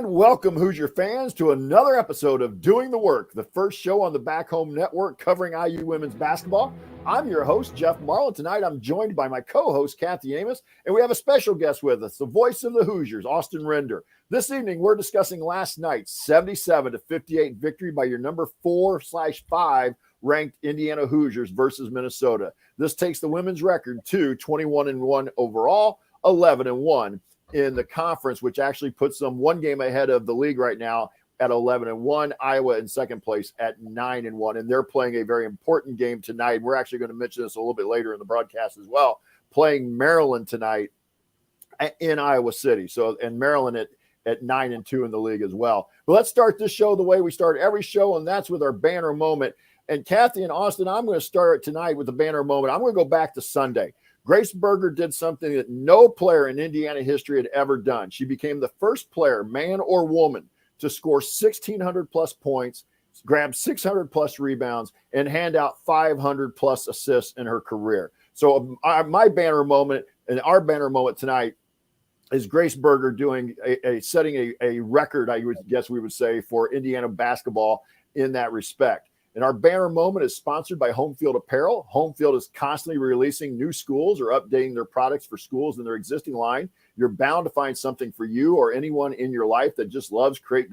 And welcome, Hoosier fans, to another episode of Doing the Work, the first show on the Back Home Network covering IU women's basketball. I'm your host, Jeff Marlow. Tonight, I'm joined by my co-host, Kathy Amos, and we have a special guest with us, the voice of the Hoosiers, Austin Render. This evening, we're discussing last night's 77-58 victory by your number 4/5 ranked Indiana Hoosiers versus Minnesota. This takes the women's record to 21-1 overall, 11-1 in the conference, which actually puts them one game ahead of the league right now at 11-1. Iowa in second place at 9-1, and they're playing a very important game tonight. We're actually going to mention this a little bit later in the broadcast as well. Playing Maryland tonight in Iowa City. So, and Maryland at 9-2 in the league as well. But let's start this show the way we start every show, and that's with our banner moment. And Kathy and Austin, I'm going to start tonight with the banner moment. I'm going to go back to Sunday. Grace Berger did something that no player in Indiana history had ever done. She became the first player, man or woman, to score 1,600-plus points, grab 600-plus rebounds, and hand out 500-plus assists in her career. So my banner moment and our banner moment tonight is Grace Berger doing setting a record, I would guess we would say, for Indiana basketball in that respect. And our banner moment is sponsored by Home Field Apparel. Home Field is constantly releasing new schools or updating their products for schools in their existing line. You're bound to find something for you or anyone in your life that just loves great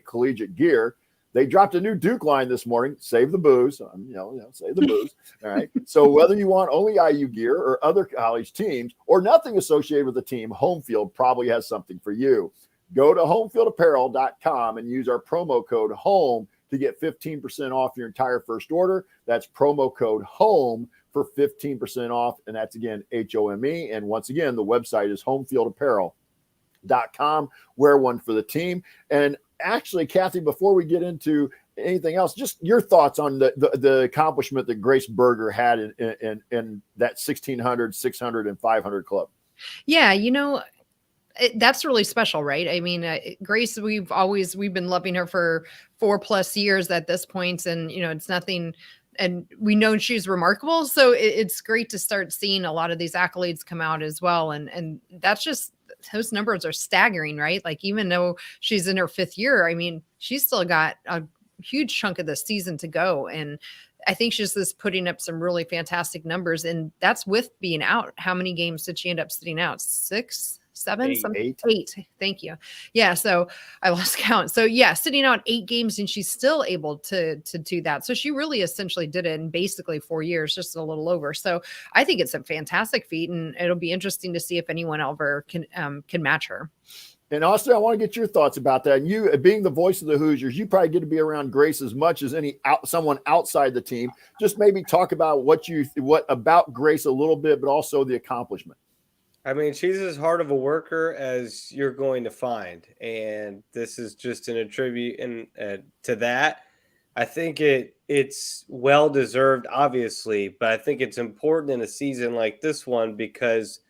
collegiate gear. They dropped a new Duke line this morning. Save the booze. Save the booze. All right. So whether you want only IU gear or other college teams or nothing associated with the team, Home Field probably has something for you. Go to homefieldapparel.com and use our promo code HOME to get 15% off your entire first order. That's promo code HOME for 15% off. And that's, again, HOME. And once again, the website is homefieldapparel.com. Wear one for the team. And actually, Kathy, before we get into anything else, just your thoughts on the accomplishment that Grace Berger had in that 1,600, 600, and 500 club. Yeah, that's really special, right? I mean, Grace, we've been loving her for 4+ years at this point, and it's nothing, and we know she's remarkable. So it's great to start seeing a lot of these accolades come out as well, and that's just, those numbers are staggering, right? Like, even though she's in her 5th year, I mean, she's still got a huge chunk of the season to go, and I think she's just putting up some really fantastic numbers, and that's with being out. How many games did she end up sitting out? 6, 7, 8. Thank you. Yeah. So I lost count. So yeah, sitting out 8 games, and she's still able to do that. So she really essentially did it in basically 4 years, just a little over. So I think it's a fantastic feat, and it'll be interesting to see if anyone ever can match her. And Austin, I want to get your thoughts about that. And you, being the voice of the Hoosiers, you probably get to be around Grace as much as someone outside the team. Just maybe talk about what about Grace a little bit, but also the accomplishment. I mean, she's as hard of a worker as you're going to find, and this is just an attribute to that. I think it's well deserved, obviously, but I think it's important in a season like this one because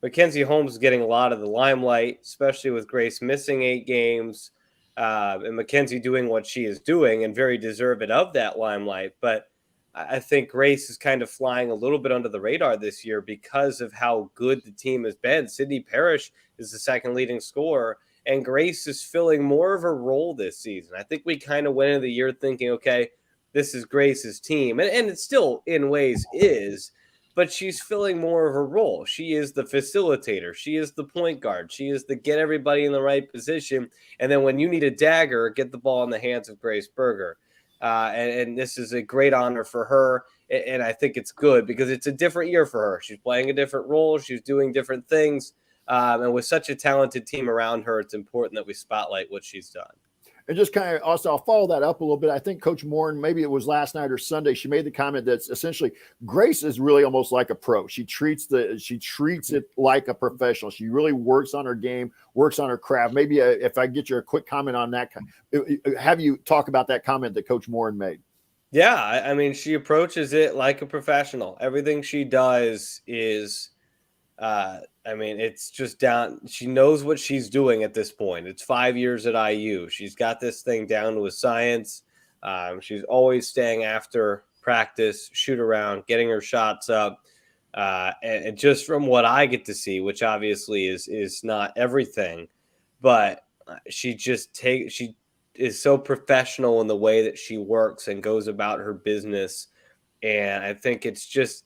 Mackenzie Holmes is getting a lot of the limelight, especially with Grace missing 8 games, and Mackenzie doing what she is doing, and very deserved of that limelight. But I think Grace is kind of flying a little bit under the radar this year because of how good the team has been. Sydney Parrish is the second leading scorer, and Grace is filling more of a role this season. I think we kind of went into the year thinking, okay, this is Grace's team, and it still in ways is, but she's filling more of a role. She is the facilitator. She is the point guard. She is the get everybody in the right position, and then when you need a dagger, get the ball in the hands of Grace Berger. And this is a great honor for her, and I think it's good because it's a different year for her. She's playing a different role. She's doing different things, and with such a talented team around her, it's important that we spotlight what she's done. And just kind of also, I'll follow that up a little bit. I think Coach Moore, maybe it was last night or Sunday, she made the comment that's essentially Grace is really almost like a pro. She treats it like a professional. She really works on her game, works on her craft. Maybe if I get your quick comment on that, have you talk about that comment that Coach Moore made? Yeah, I mean, she approaches it like a professional. Everything she does is it's just down. She knows what she's doing at this point. It's 5 years at IU. She's got this thing down to a science. She's always staying after practice, shoot around, getting her shots up. And just from what I get to see, which obviously is not everything, but she is so professional in the way that she works and goes about her business. And I think it's just,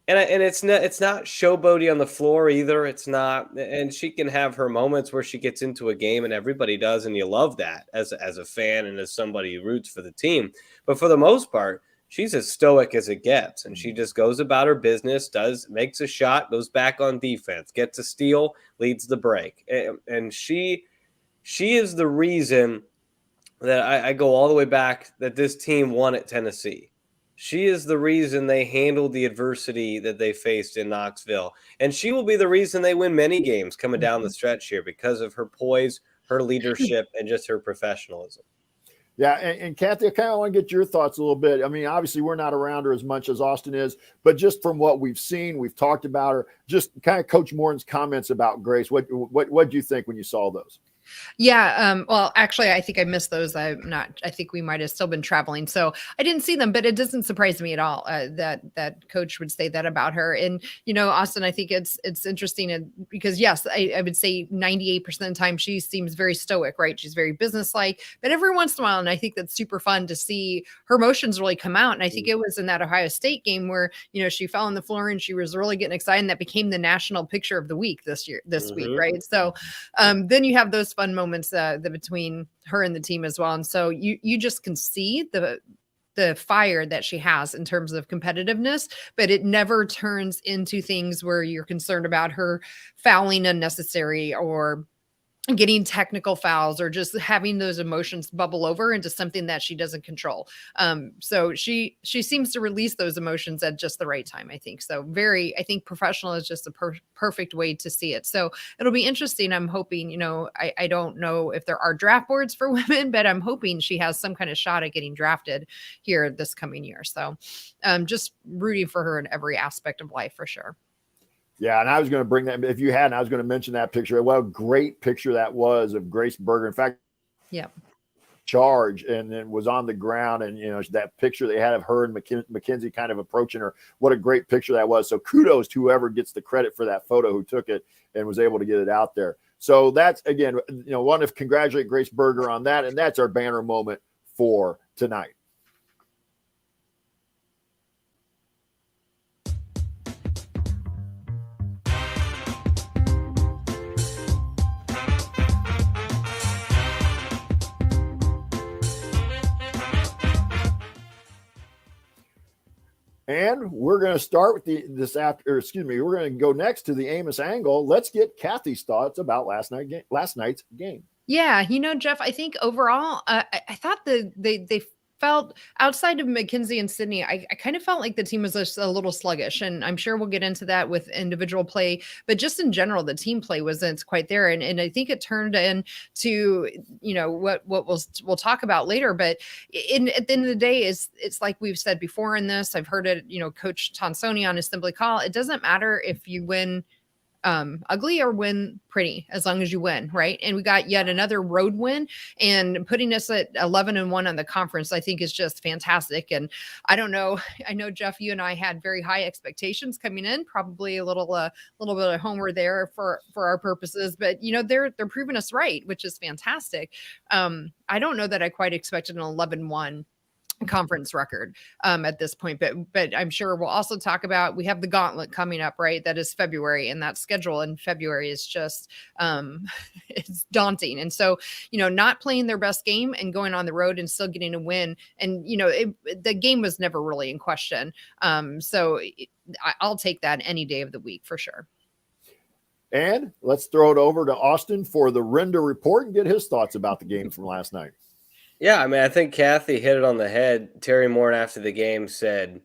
and it's not showboaty on the floor either. It's not, and she can have her moments where she gets into a game, and everybody does, and you love that as a fan and as somebody who roots for the team. But for the most part, she's as stoic as it gets, and she just goes about her business, makes a shot, goes back on defense, gets a steal, leads the break, and she is the reason that I go all the way back that this team won at Tennessee. She is the reason they handled the adversity that they faced in Knoxville. And she will be the reason they win many games coming down the stretch here because of her poise, her leadership, and just her professionalism. Yeah, and Kathy, I kind of want to get your thoughts a little bit. I mean, obviously, we're not around her as much as Austin is, but just from what we've seen, we've talked about her, just kind of Coach Morton's comments about Grace. What do you think when you saw those? Yeah. Well, actually, I think I missed those. I think we might have still been traveling, so I didn't see them, but it doesn't surprise me at all that Coach would say that about her. And, Austin, I think it's interesting because yes, I would say 98% of the time she seems very stoic, right? She's very businesslike, but every once in a while, and I think that's super fun to see her emotions really come out. And I think it was in that Ohio State game where, she fell on the floor and she was really getting excited, and that became the national picture of the week this week. Right. So, then you have those fun moments between her and the team as well. And so you just can see the fire that she has in terms of competitiveness, but it never turns into things where you're concerned about her fouling unnecessary or getting technical fouls or just having those emotions bubble over into something that she doesn't control. So she seems to release those emotions at just the right time, I think. So I think professional is just a perfect way to see it. So it'll be interesting. I'm hoping, I don't know if there are draft boards for women, but I'm hoping she has some kind of shot at getting drafted here this coming year. So just rooting for her in every aspect of life for sure. Yeah, and I was going to bring that. If you hadn't, I was going to mention that picture. What a great picture that was of Grace Berger. In fact, charge and then was on the ground, and that picture they had of her and Mackenzie kind of approaching her. What a great picture that was. So kudos to whoever gets the credit for that photo, who took it and was able to get it out there. So that's, again, want to congratulate Grace Berger on that, and that's our banner moment for tonight. And we're going to start with we're going to go next to the Amos angle. Let's get Kathy's thoughts about last night's game. Yeah. Jeff, I think overall, I thought they felt, outside of Mackenzie and Sydney, I kind of felt like the team was just a little sluggish, and I'm sure we'll get into that with individual play, but just in general, the team play wasn't quite there. And I think it turned into, what we'll talk about later, but at the end of the day it's like we've said before in this, I've heard it, Coach Tonsoni on his Simply Call, it doesn't matter if you win ugly or win pretty, as long as you win, right? And we got yet another road win, and putting us at 11-1 on the conference, I think is just fantastic. And I don't know, I know Jeff, you and I had very high expectations coming in, probably a little bit of homer there for our purposes, but they're proving us right, which is fantastic. I don't know that I quite expected an 11-1 conference record at this point, but I'm sure we'll also talk about, we have the gauntlet coming up, right? That is February, and that schedule in February is just it's daunting. And so not playing their best game and going on the road and still getting a win, and the game was never really in question. So I'll take that any day of the week for sure. And let's throw it over to Austin for the Render report and get his thoughts about the game from last night. Yeah, I mean, I think Kathy hit it on the head. Terry Moore, after the game, said,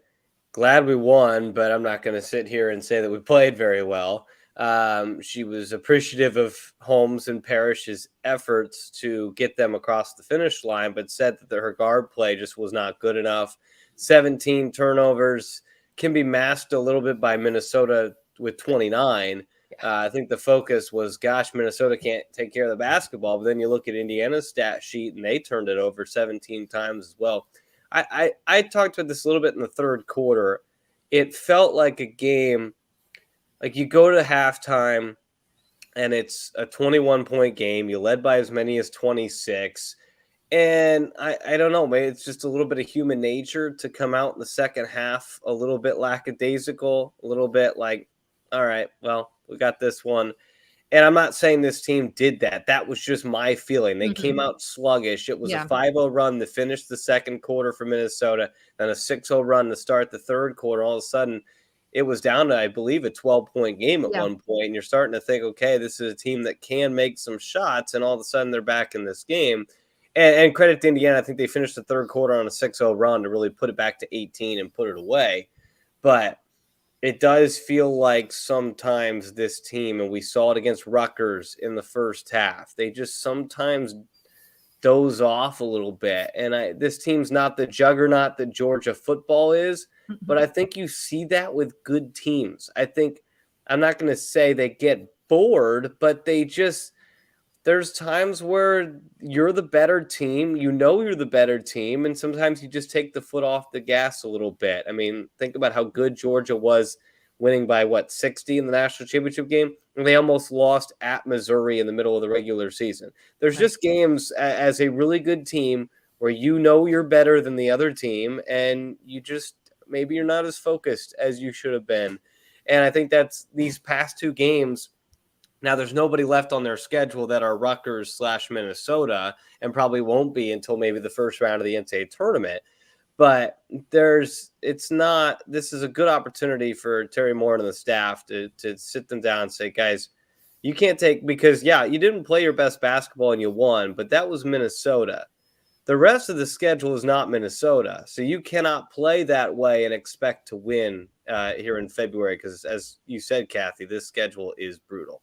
glad we won, but I'm not going to sit here and say that we played very well. She was appreciative of Holmes and Parrish's efforts to get them across the finish line, but said that her guard play just was not good enough. 17 turnovers can be masked a little bit by Minnesota with 29. I think the focus was, gosh, Minnesota can't take care of the basketball. But then you look at Indiana's stat sheet, and they turned it over 17 times as well. I talked about this a little bit in the third quarter. It felt like a game, like you go to halftime and it's a 21-point game. You led by as many as 26. And I don't know, maybe it's just a little bit of human nature to come out in the second half a little bit lackadaisical, a little bit like, all right, well, we got this one. And I'm not saying this team did that. That was just my feeling. They came out sluggish. It was a 5-0 run to finish the second quarter for Minnesota, then a 6-0 run to start the third quarter. All of a sudden, it was down to, I believe, a 12-point game at one point. And you're starting to think, okay, this is a team that can make some shots. And all of a sudden, they're back in this game. And credit to Indiana, I think they finished the third quarter on a 6-0 run to really put it back to 18 and put it away. But it does feel like sometimes this team, and we saw it against Rutgers in the first half, they just sometimes doze off a little bit. And this team's not the juggernaut that Georgia football is, but I think you see that with good teams. I think, I'm not going to say they get bored, but they just, there's times where you're the better team, you're the better team, and sometimes you just take the foot off the gas a little bit. I mean, think about how good Georgia was winning by, 60 in the national championship game, and they almost lost at Missouri in the middle of the regular season. There's just games as a really good team where you're better than the other team, and maybe you're not as focused as you should have been. And I think that's these past two games. Now, there's nobody left on their schedule that are Rutgers/Minnesota, and probably won't be until maybe the first round of the NCAA tournament. But this is a good opportunity for Terry Moore and the staff to sit them down and say, guys, you can't take, because you didn't play your best basketball and you won, but that was Minnesota. The rest of the schedule is not Minnesota. So you cannot play that way and expect to win here in February, because as you said, Kathy, this schedule is brutal.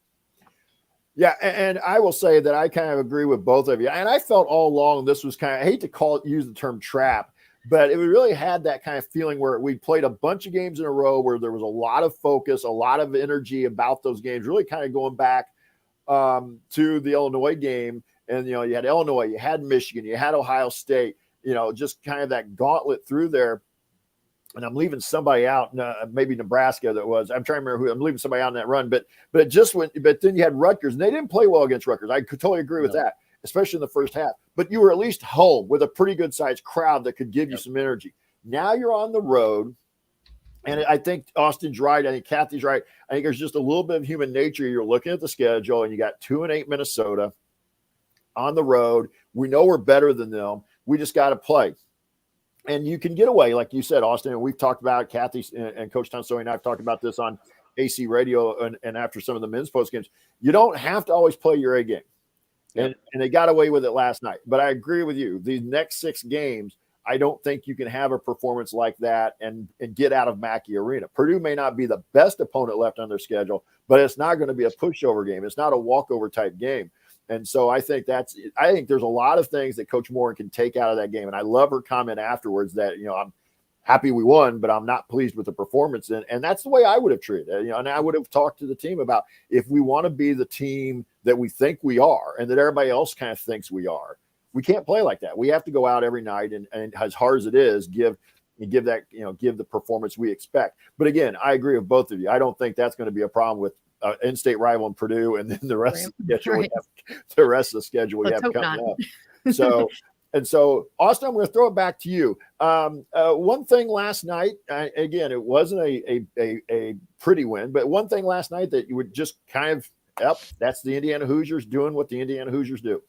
Yeah, and I will say that I kind of agree with both of you. And I felt all along this was kind of, I hate to use the term trap, but it really had that kind of feeling where we played a bunch of games in a row where there was a lot of focus, a lot of energy about those games, really kind of going back to the Illinois game. And, you had Illinois, you had Michigan, you had Ohio State, just kind of that gauntlet through there. And I'm leaving somebody out, maybe Nebraska that was. I'm trying to remember who. I'm leaving somebody out in that run. But it just went. But then you had Rutgers, and they didn't play well against Rutgers. I could totally agree with that, especially in the first half. But you were at least home with a pretty good sized crowd that could give you some energy. Now you're on the road, and I think Austin's right. I think Kathy's right. I think there's just a little bit of human nature. You're looking at the schedule, and you got 2-8 Minnesota on the road. We know we're better than them. We just got to play. And you can get away, like you said, Austin, and we've talked about, Kathy and Coach Tonsoni and I have talked about this on AC radio and after some of the men's post games. You don't have to always play your A game. And they got away with it last night. But I agree with you. These next 6 games, I don't think you can have a performance like that and get out of Mackey Arena. Purdue may not be the best opponent left on their schedule, but it's not going to be a pushover game. It's not a walkover type game. And so I think there's a lot of things that Coach Moore can take out of that game. And I love her comment afterwards that, I'm happy we won, but I'm not pleased with the performance. And that's the way I would have treated it. And I would have talked to the team about, if we want to be the team that we think we are and that everybody else kind of thinks we are, we can't play like that. We have to go out every night and as hard as it is, give the performance we expect. But again, I agree with both of you. I don't think that's going to be a problem with in-state rival in Purdue, and then the rest of the schedule we have coming up. So Austin, I'm going to throw it back to you. One thing last night, again, it wasn't a pretty win, but one thing last night that you would just kind of, that's the Indiana Hoosiers doing what the Indiana Hoosiers do.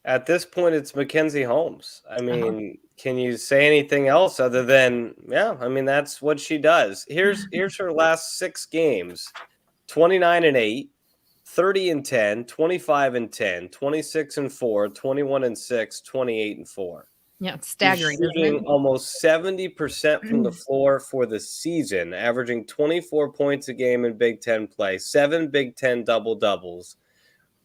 At this point, it's Mackenzie Holmes. I mean, can you say anything else other than, that's what she does. Here's her last 6 games. 29-8, 30-10, 25-10, 26-4, 21-6, 28-4. Yeah, it's staggering. She's shooting almost 70% from the floor for the season, averaging 24 points a game in Big Ten play, 7 Big Ten double-doubles.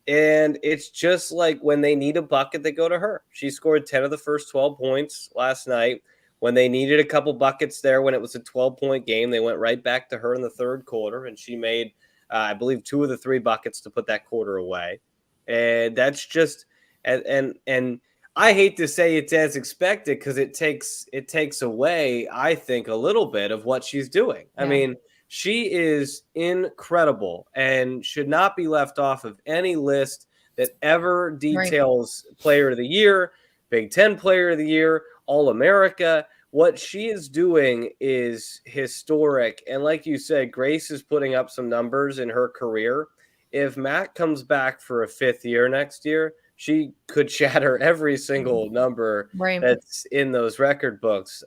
And it's just like when they need a bucket, they go to her. She scored 10 of the first 12 points last night. When they needed a couple buckets there, when it was a 12-point game, they went right back to her in the third quarter, and she made I believe 2 of the 3 buckets to put that quarter away. And that's just, and I hate to say it's as expected, because it takes away, I think, a little bit of what she's doing. Yeah. I mean, She is incredible and should not be left off of any list that ever details Player of the Year, Big Ten Player of the Year, All-America. What she is doing is historic. And like you said, Grace is putting up some numbers in her career. If Matt comes back for a 5th year next year, she could shatter every single number that's in those record books.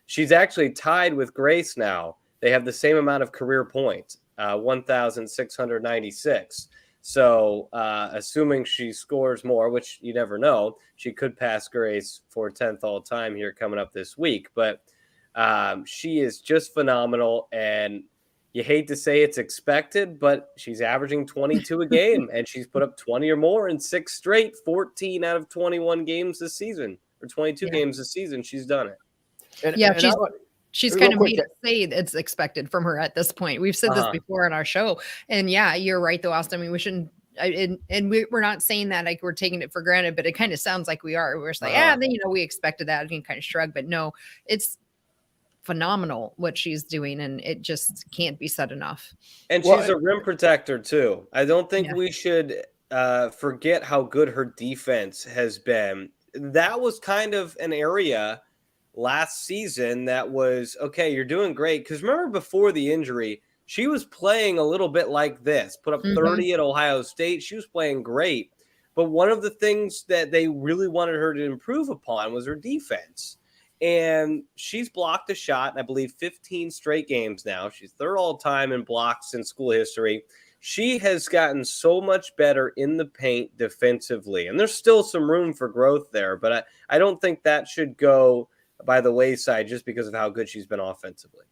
She's actually tied with Grace now. They have the same amount of career points, 1,696. So assuming she scores more, which you never know, she could pass Grace for 10th all time here coming up this week. But she is just phenomenal. And you hate to say it's expected, but she's averaging 22 a game, and she's put up 20 or more in 6 straight, 14 out of 21 games this season, or 22 games this season. She's done it. She's kind of made it say it's expected from her at this point. We've said this before on our show. And yeah, you're right though, Austin. I mean, we shouldn't, we're not saying that like we're taking it for granted, but it kind of sounds like we are. We're just like, then, we expected that and kind of shrug, but no, it's phenomenal what she's doing, and it just can't be said enough. And she's a rim protector too. I don't think we should forget how good her defense has been. That was kind of an area last season that was, okay, you're doing great. Because remember before the injury, she was playing a little bit like this, put up 30 at Ohio State. She was playing great. But one of the things that they really wanted her to improve upon was her defense. And she's blocked a shot in, I believe, 15 straight games now. She's 3rd all time in blocks in school history. She has gotten so much better in the paint defensively. And there's still some room for growth there. But I don't think that should go by the wayside just because of how good she's been offensively.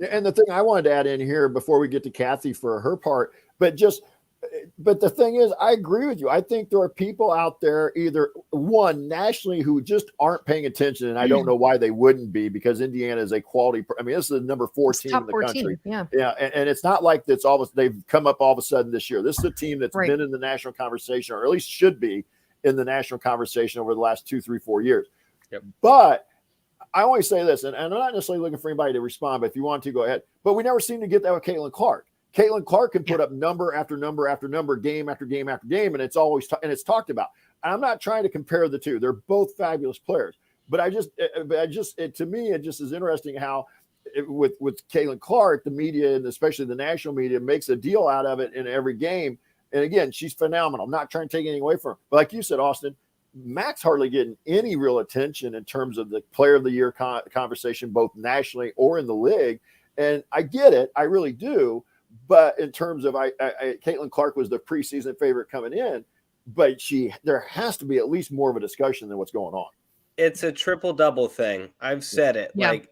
And the thing I wanted to add in here before we get to Kathy for her part, but the thing is, I agree with you. I think there are people out there, either one nationally, who just aren't paying attention, and I don't know why they wouldn't be, because Indiana is a quality. I mean, this is the number 4 team in the country. Yeah, and it's not like it's they've come up all of a sudden this year. This is a team that's been in the national conversation, or at least should be in the national conversation over the last 2, 3, 4 years. Yep. But I always say this, and I'm not necessarily looking for anybody to respond, but if you want to, go ahead. But we never seem to get that with Caitlin Clark. Caitlin Clark can put up number after number after number, game after game after game, and it's always it's talked about. I'm not trying to compare the two; they're both fabulous players. But to me, it just is interesting how with Caitlin Clark, the media and especially the national media makes a deal out of it in every game. And again, she's phenomenal. I'm not trying to take anything away from her, but like you said, Austin, Mac's hardly getting any real attention in terms of the Player of the Year conversation, both nationally or in the league. And I get it, I really do. But in terms of Caitlin Clark was the preseason favorite coming in, but there has to be at least more of a discussion than what's going on. It's a triple-double thing. I've said it. Yeah. Like,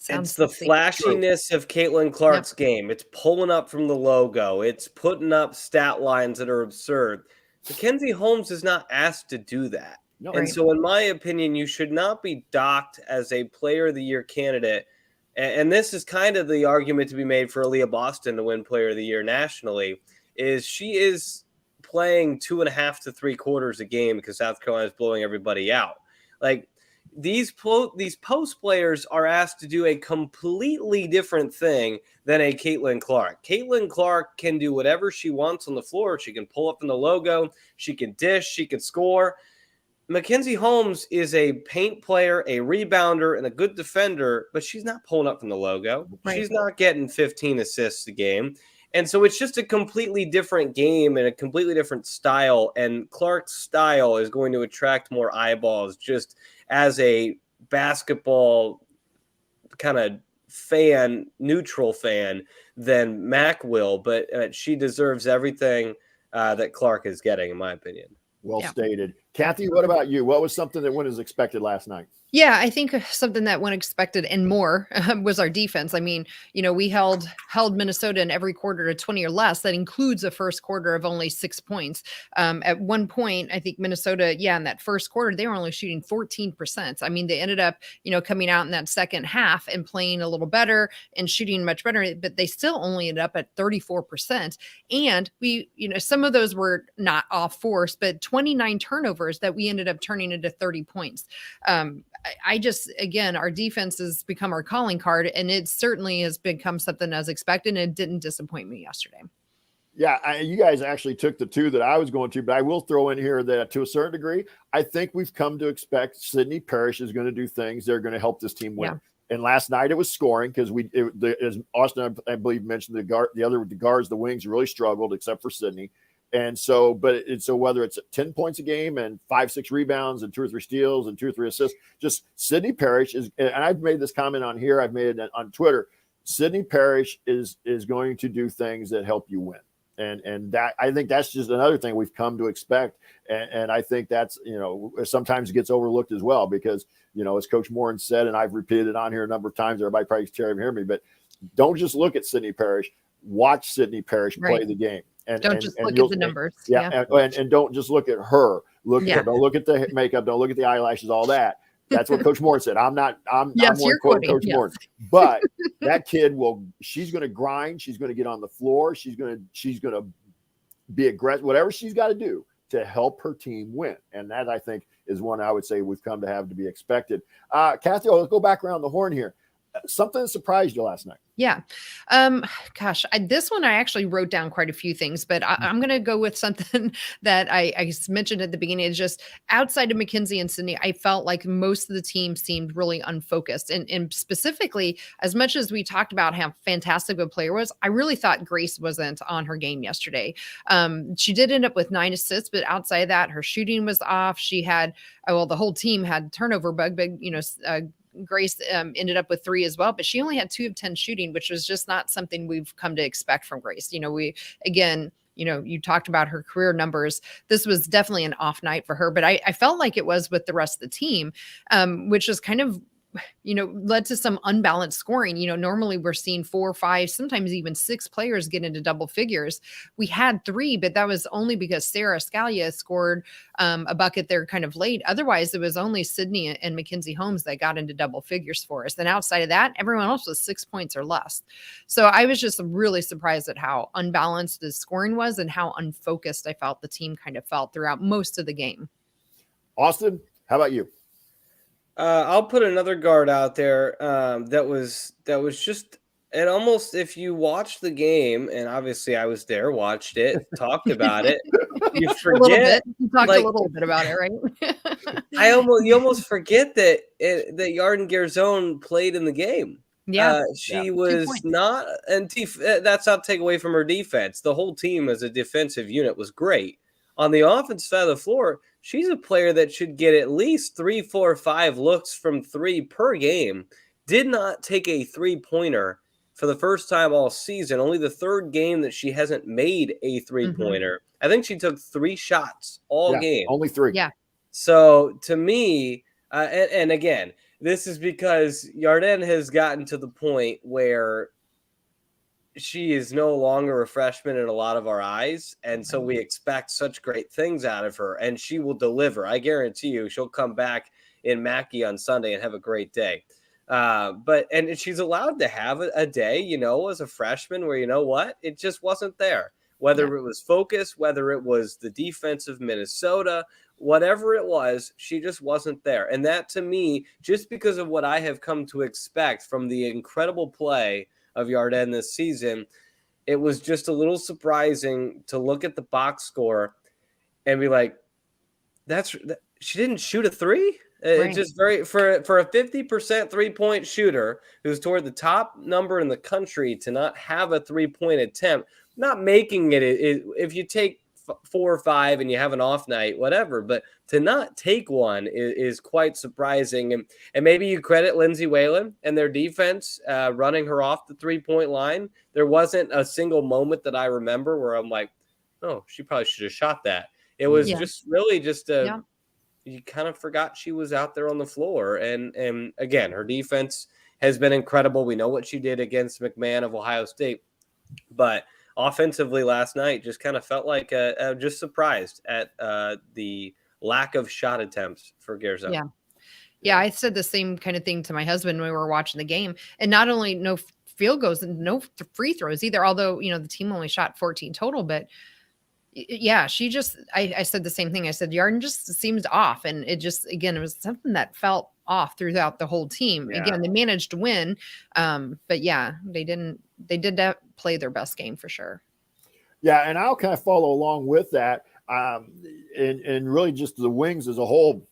it's the flashiness of Caitlin Clark's game. It's pulling up from the logo. It's putting up stat lines that are absurd. Mackenzie Holmes is not asked to do that. No, and so in my opinion, you should not be docked as a Player of the Year candidate. And this is kind of the argument to be made for Aaliyah Boston to win Player of the Year nationally, is she is playing 2.5 to 3 quarters a game because South Carolina is blowing everybody out. Like, these post players are asked to do a completely different thing than a Caitlin Clark. Caitlin Clark can do whatever she wants on the floor. She can pull up in the logo. She can dish. She can score. Mackenzie Holmes is a paint player, a rebounder, and a good defender, but she's not pulling up from the logo. Right. She's not getting 15 assists a game. And so it's just a completely different game and a completely different style. And Clark's style is going to attract more eyeballs just as a basketball kind of fan, neutral fan, than Mac will. But she deserves everything that Clark is getting, in my opinion. Well stated. Kathy, what about you? What was something that went as expected last night? Yeah, I think something that went expected and more was our defense. I mean, we held Minnesota in every quarter to 20 or less. That includes a first quarter of only 6 points. At one point, I think Minnesota, in that first quarter, they were only shooting 14%. I mean, they ended up, coming out in that second half and playing a little better and shooting much better, but they still only ended up at 34%. And we, some of those were not off force, but 29 turnovers that we ended up turning into 30 points. I just, again, our defense has become our calling card, and it certainly has become something as expected, and it didn't disappoint me yesterday. Yeah, you guys actually took the two that I was going to, but I will throw in here that to a certain degree, I think we've come to expect Sydney Parrish is going to do things that are going to help this team win. Yeah. And last night it was scoring because as Austin, I believe, mentioned the guards, the wings really struggled except for Sydney. And so, so whether it's 10 points a game and 5-6 rebounds and 2 or 3 steals and 2 or 3 assists, just Sydney Parrish is, and I've made this comment on here, I've made it on Twitter, Sydney Parrish is going to do things that help you win. And that, I think that's just another thing we've come to expect. And I think that's, sometimes it gets overlooked as well because, as Coach Morin said, and I've repeated it on here a number of times, everybody probably can't hear me, but don't just look at Sydney Parrish, watch Sydney Parrish play the game. And don't just look at the numbers. And don't just look at her. Don't look at the makeup, don't look at the eyelashes, all that. That's what Coach Moore said. I'm more quoting Coach Moore. But that kid she's going to grind. She's going to get on the floor. She's going to be aggressive, whatever she's got to do to help her team win. And that, I think, is one I would say we've come to have to be expected. Kathy, let's go back around the horn here. Something that surprised you last night. Yeah. This one, I actually wrote down quite a few things, but I'm going to go with something that I mentioned at the beginning. It's just outside of Mackenzie and Sydney, I felt like most of the team seemed really unfocused. And specifically, as much as we talked about how fantastic a player was, I really thought Grace wasn't on her game yesterday. She did end up with 9 assists, but outside of that, her shooting was off. She had, the whole team had turnover bug, but, Grace ended up with 3 as well, but she only had 2 of 10 shooting, which was just not something we've come to expect from Grace. You talked about her career numbers. This was definitely an off night for her, but I felt like it was with the rest of the team, which is kind of, led to some unbalanced scoring. Normally we're seeing 4, 5, sometimes even 6 players get into double figures. We had 3, but that was only because Sarah Scalia scored a bucket there kind of late. Otherwise, it was only Sydney and Mackenzie Holmes that got into double figures for us. Then outside of that, everyone else was 6 points or less. So I was just really surprised at how unbalanced the scoring was and how unfocused I felt the team kind of felt throughout most of the game. Austin, how about you? I'll put another guard out there that was just, and almost, if you watch the game, and obviously I was there, watched it, talked about it, you forget. A little bit. You talked a little bit about it, right? You almost forget that Yarden Garzone played in the game. Yeah, she was not, and that's not take away from her defense. The whole team as a defensive unit was great. On the offense side of the floor, she's a player that should get at least 3, 4, 5 looks from 3 per game. Did not take a 3-pointer for the first time all season. Only the 3rd game that she hasn't made a 3-pointer. I think she took 3 shots all game. Only 3. Yeah. So to me, and again, this is because Yarden has gotten to the point where she is no longer a freshman in a lot of our eyes. And so we expect such great things out of her, and she will deliver. I guarantee you she'll come back in Mackey on Sunday and have a great day. And she's allowed to have a day, as a freshman where, it just wasn't there. Whether it was focus, whether it was the defense of Minnesota, whatever it was, she just wasn't there. And that, to me, just because of what I have come to expect from the incredible play of Yarden this season, it was just a little surprising to look at the box score and be like, she didn't shoot a 3. It's just for a 50% 3-point shooter who's toward the top number in the country to not have a 3-point attempt, not making it if you take 4 or 5 and you have an off night, whatever, but to not take one is quite surprising. And maybe you credit Lindsay Whalen and their defense running her off the 3-point line. There wasn't a single moment that I remember where I'm like, oh, she probably should have shot that. It was just really you kind of forgot she was out there on the floor. And again, her defense has been incredible. We know what she did against McMahon of Ohio State, but offensively last night just kind of felt like just surprised at the lack of shot attempts for Garzone. Yeah, I said the same kind of thing to my husband when we were watching the game. And not only no field goals and no free throws either, although, the team only shot 14 total, but she just, I said the same thing. I said, Yarden just seems off. And it just, again, it was something that felt off throughout the whole team. Yeah. Again, they managed to win. But yeah, they did play their best game for sure. Yeah. And I'll kind of follow along with that. And really just the Wings as a whole,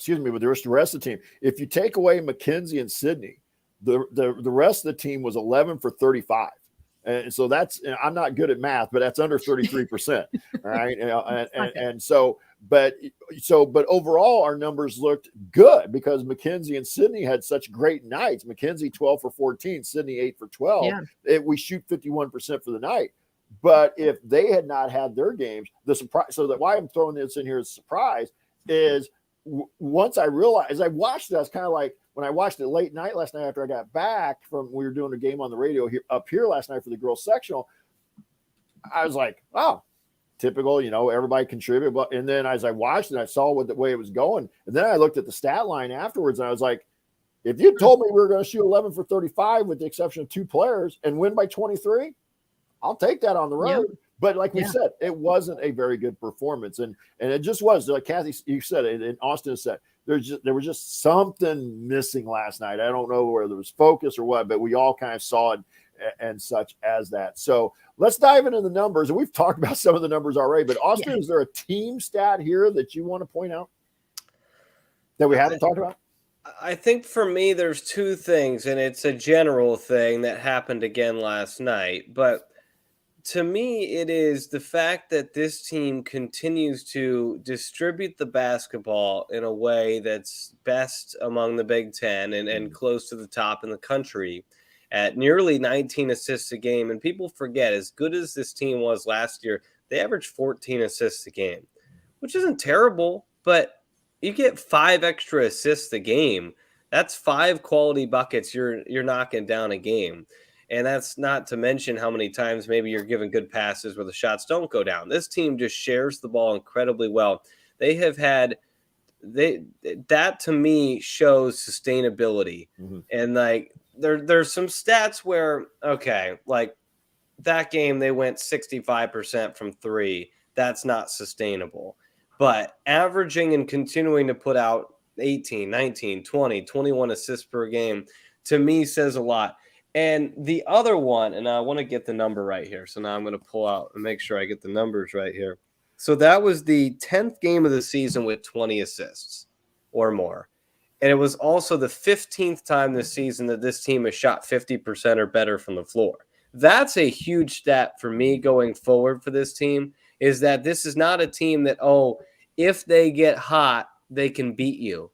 with the rest of the team. If you take away McKenzie and Sydney, the rest of the team was 11 for 35. And so that's, I'm not good at math, but that's under 33%. All right. But overall, our numbers looked good because McKenzie and Sydney had such great nights. McKenzie 12 for 14, Sydney 8 for 12. Yeah. We shoot 51% for the night. But if they had not had their games, the surprise, so that why I'm throwing this in here as a surprise is once I realized, as I watched it, I was kind of like, when I watched it late night last night after I got back we were doing a game on the radio up here last night for the girls sectional, I was like, oh, typical, everybody contributed. And then as I watched it, I saw the way it was going. And then I looked at the stat line afterwards and I was like, if you told me we were going to shoot 11 for 35 with the exception of 2 players and win by 23, I'll take that on the road. Yeah. But like we said, it wasn't a very good performance. And it just was, like Kathy, you said it, and Austin said, there was just something missing last night. I don't know whether it was focus or what, but we all kind of saw it and such as that. So let's dive into the numbers. And we've talked about some of the numbers already, but Austin, is there a team stat here that you want to point out that we haven't talked about? I think for me, there's 2 things, and it's a general thing that happened again last night. But to me, it is the fact that this team continues to distribute the basketball in a way that's best among the Big Ten and close to the top in the country at nearly 19 assists a game. And people forget, as good as this team was last year, they averaged 14 assists a game, which isn't terrible, but you get 5 extra assists a game. That's 5 quality buckets you're knocking down a game. And that's not to mention how many times maybe you're giving good passes where the shots don't go down. This team just shares the ball incredibly well. They have had that to me shows sustainability. Mm-hmm. And like there's some stats where, okay, like that game they went 65% from 3. That's not sustainable. But averaging and continuing to put out 18, 19, 20, 21 assists per game to me says a lot. And the other one, and I want to get the number right here. So now I'm going to pull out and make sure I get the numbers right here. So that was the 10th game of the season with 20 assists or more. And it was also the 15th time this season that this team has shot 50% or better from the floor. That's a huge stat for me going forward for this team, is that this is not a team that, if they get hot, they can beat you.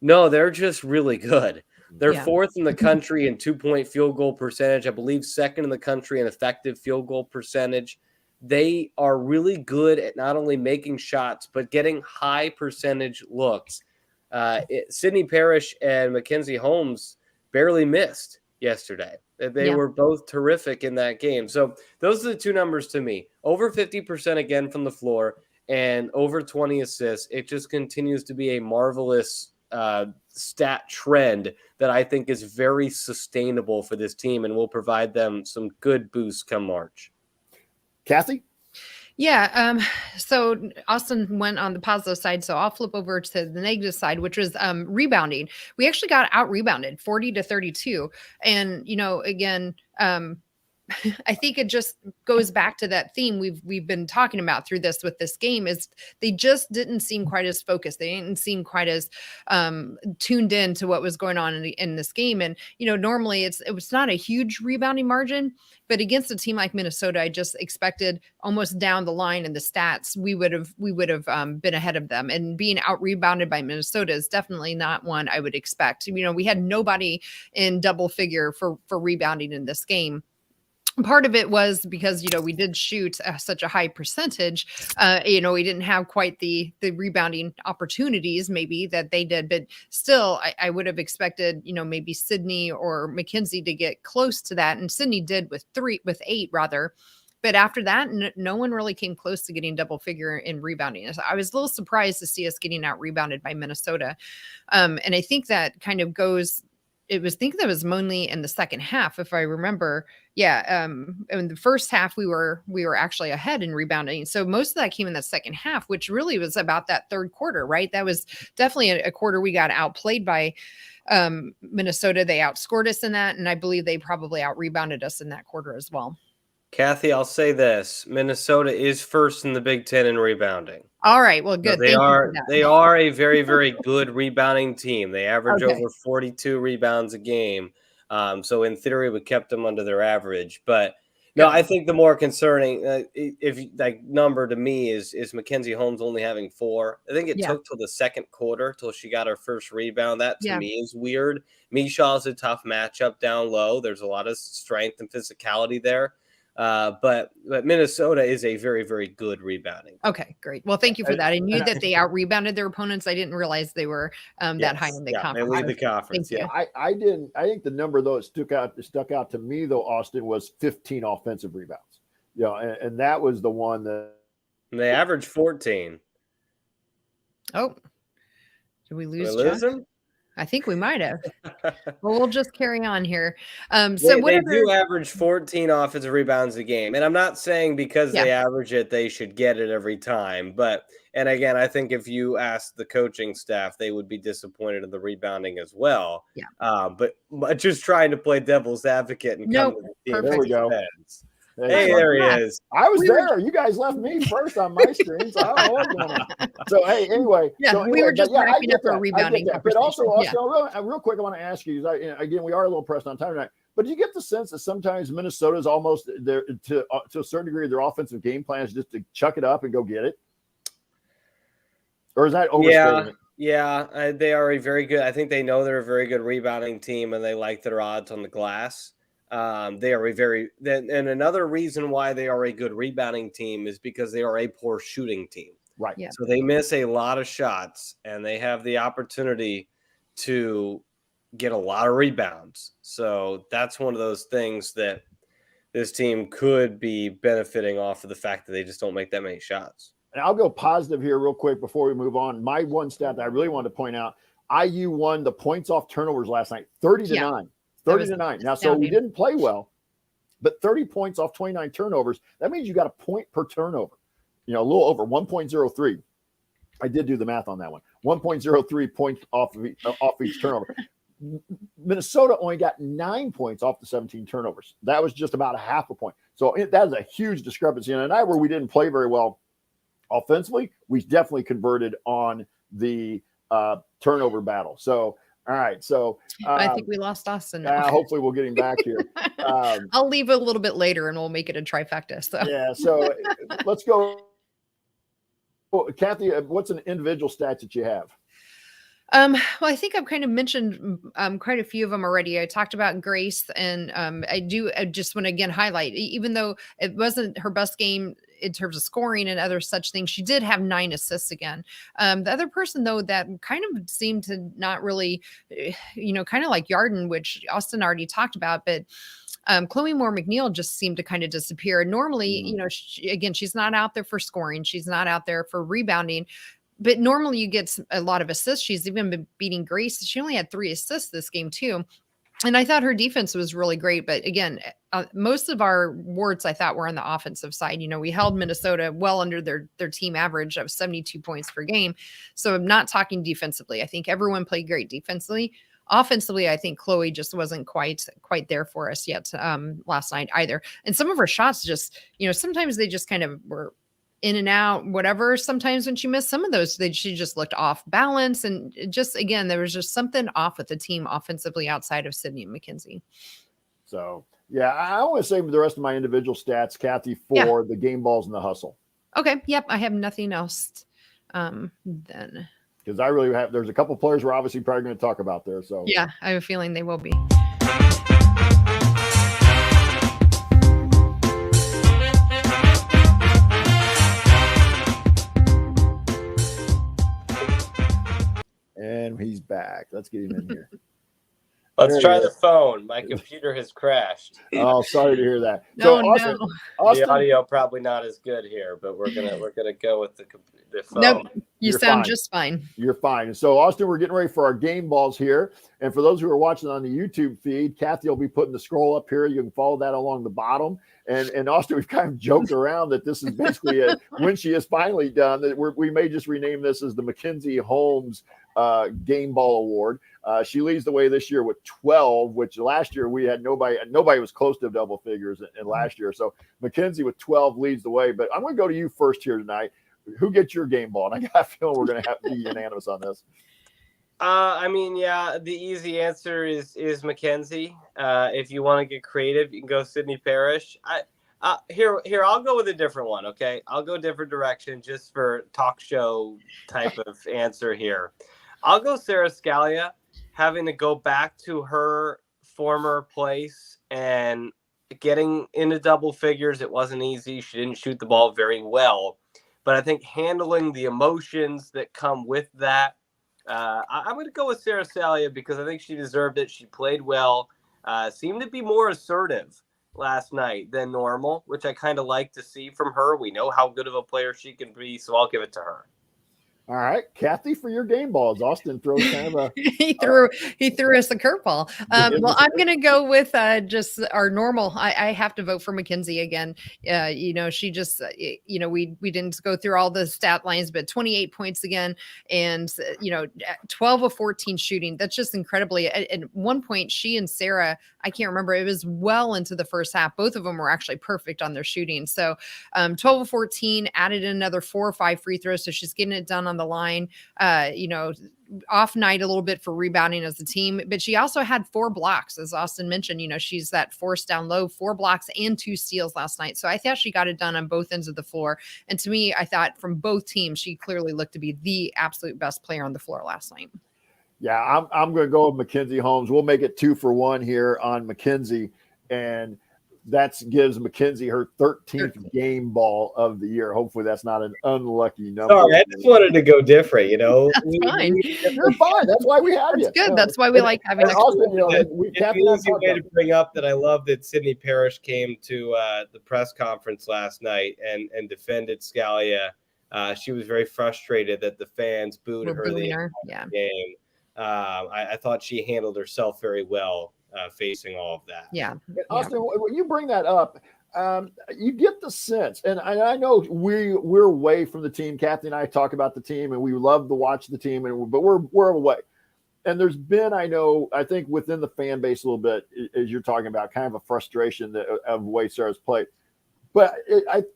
No, they're just really good. They're 4th in the country in 2-point field goal percentage. I believe 2nd in the country in effective field goal percentage. They are really good at not only making shots, but getting high percentage looks. Sydney Parrish and Mackenzie Holmes barely missed yesterday. They were both terrific in that game. So those are the 2 numbers to me. Over 50% again from the floor and over 20 assists. It just continues to be a marvelous stat trend that I think is very sustainable for this team and will provide them some good boosts come March. Kathy? Yeah. So Austin went on the positive side. So I'll flip over to the negative side, which was rebounding. We actually got out rebounded 40-32. And, again, I think it just goes back to that theme we've been talking about through this with this game is they just didn't seem quite as focused. They didn't seem quite as tuned in to what was going on in this game. And, normally it was not a huge rebounding margin, but against a team like Minnesota, I just expected almost down the line in the stats, we would have been ahead of them, and being out rebounded by Minnesota is definitely not one I would expect. We had nobody in double figure for rebounding in this game. Part of it was because, we did shoot such a high percentage. We didn't have quite the rebounding opportunities maybe that they did, but still I would have expected, maybe Sydney or McKenzie to get close to that. And Sydney did with 8 rather. But after that, no one really came close to getting double figure in rebounding. So I was a little surprised to see us getting out rebounded by Minnesota. And I think that kind of goes I think that was mainly in the second half, if I remember. Yeah. In the first half, we were actually ahead in rebounding. So most of that came in that second half, which really was about that third quarter, right? That was definitely a quarter we got outplayed by Minnesota. They outscored us in that. And I believe they probably out rebounded us in that quarter as well. Kathy, I'll say this. Minnesota is first in the Big Ten in rebounding. All right. Well, good. So they are a very, very good rebounding team. They average over 42 rebounds a game. So in theory, we kept them under their average. But no, I think the more concerning number to me is Mackenzie Holmes only having 4. I think it took till the second quarter till she got her first rebound. That to me is weird. Mishaw's a tough matchup down low. There's a lot of strength and physicality there. But Minnesota is a very, very good rebounding. Okay, great. Well, thank you for that. I knew that they out rebounded their opponents. I didn't realize they were that high in the conference. They lead the conference. Yeah, I didn't. I think the number though stuck out to me though, Austin, was 15 offensive rebounds. And that was the one that they averaged 14. Oh, did we lose him? I think we might have. Well, we'll just carry on here. They do average 14 offensive rebounds a game. And I'm not saying because they average it, they should get it every time. And again, I think if you ask the coaching staff, they would be disappointed in the rebounding as well. Yeah. But just trying to play devil's advocate and come to the team. There we go. Hey, there he is. I was there. You guys left me first on my screen, so I don't know what's going on. So, hey, anyway. We were just wrapping up our rebounding. But also, real quick, I want to ask you, again, we are a little pressed on time tonight, but do you get the sense that sometimes Minnesota is almost there to a certain degree, their offensive game plan is just to chuck it up and go get it? Or is that overstating it? Yeah, they are a very good – I think they know they're a very good rebounding team, and they like their odds on the glass. They are and another reason why they are a good rebounding team is because they are a poor shooting team. Right. Yeah. So they miss a lot of shots and they have the opportunity to get a lot of rebounds. So that's one of those things that this team could be benefiting off of the fact that they just don't make that many shots. And I'll go positive here real quick before we move on. My one stat that I really wanted to point out, IU won the points off turnovers last night, 30-9. 30-9. Now, so we didn't play well, but 30 points off 29 turnovers. That means you got a point per turnover, a little over 1.03. I did do the math on that one. 1.03 points off each turnover. Minnesota only got 9 points off the 17 turnovers. That was just about a half a point. So that is a huge discrepancy. And a night where we didn't play very well offensively, we definitely converted on the turnover battle. So, all right. So I think we lost Austin. Hopefully we'll get him back here. I'll leave a little bit later and we'll make it a trifecta. So yeah. So let's go. Kathy, what's an individual stat that you have? Well, I think I've kind of mentioned quite a few of them already. I talked about Grace, and I just want to again highlight, even though it wasn't her best game in terms of scoring and other such things, she did have 9 assists again. The other person, though, that kind of seemed to not really, kind of like Yarden, which Austin already talked about, but Chloe Moore McNeil just seemed to kind of disappear. Normally, she's not out there for scoring. She's not out there for rebounding. But normally you get a lot of assists. She's even been beating Grace. She only had 3 assists this game too. And I thought her defense was really great. But again, most of our warts I thought were on the offensive side. We held Minnesota well under their team average of 72 points per game. So I'm not talking defensively. I think everyone played great defensively. Offensively, I think Chloe just wasn't quite there for us yet last night either. And some of her shots just, sometimes they just kind of were in and out, whatever. Sometimes when she missed some of those, she just looked off balance. And just, again, there was just something off with the team offensively outside of Sydney and McKenzie. So, yeah, I want to say the rest of my individual stats, Kathy, for the game balls and the hustle. Okay. Yep. I have nothing else then. Because I really have, there's a couple players we're obviously probably going to talk about there. So, yeah, I have a feeling they will be. And he's back. Let's get him in here. Let's try the phone. My computer has crashed. Oh, sorry to hear that. No, Austin, the audio probably not as good here, but we're gonna go with the phone. Nope. You sound just fine. You're fine. And so, Austin, we're getting ready for our game balls here. And for those who are watching on the YouTube feed, Kathy will be putting the scroll up here. You can follow that along the bottom. And Austin, we've kind of joked around that this is basically when she is finally done, that we may just rename this as the Mackenzie Holmes Game Ball Award. She leads the way this year with 12, which last year we had nobody was close to double figures in last year. So Mackenzie with 12 leads the way. But I'm going to go to you first here tonight. Who gets your game ball? And I got a feeling we're going to have to be unanimous on this. The easy answer is Mackenzie. If you want to get creative, you can go Sydney Parrish. Here, I'll go with a different one. Okay, I'll go a different direction just for talk show type of answer here. I'll go Sarah Scalia, having to go back to her former place and getting into double figures. It wasn't easy. She didn't shoot the ball very well. But I think handling the emotions that come with that, I'm going to go with Sarah Scalia because I think she deserved it. She played well, seemed to be more assertive last night than normal, which I kind of like to see from her. We know how good of a player she can be, so I'll give it to her. All right, Kathy, for your game balls. Austin throws kind of a he threw us a curveball. Well, I'm going to go with just our normal. I have to vote for Mackenzie again. She just, we didn't go through all the stat lines, but 28 points again, and 12 of 14 shooting. That's just incredibly. At one point, she and Sarah, I can't remember, it was well into the first half. Both of them were actually perfect on their shooting. So 12 of 14, added another 4 or 5 free throws, so she's getting it done on the line. Off night a little bit for rebounding as a team, but she also had 4 blocks, as Austin mentioned. She's that force down low, 4 blocks and 2 steals last night. So I thought she got it done on both ends of the floor. And to me, I thought from both teams, she clearly looked to be the absolute best player on the floor last night. Yeah, I'm going to go with Mackenzie Holmes. We'll make it 2 for 1 here on Mackenzie, and that gives Mackenzie her 13th game ball of the year. Hopefully that's not an unlucky number. Sorry, I just wanted to go different, That's fine. You're fine. That's why we have you. Good. That's why we like having and also, it's an easy way to bring up that I love that Sydney Parrish came to the press conference last night and defended Scalia. She was very frustrated that the fans booed her the game. I thought she handled herself very well. Facing all of that. Yeah. Austin, when you bring that up, you get the sense, and I know we're away from the team. Kathy and I talk about the team, and we love to watch the team, but we're away. And there's been, I think within the fan base a little bit, as you're talking about, kind of a frustration of the way Sarah's played. But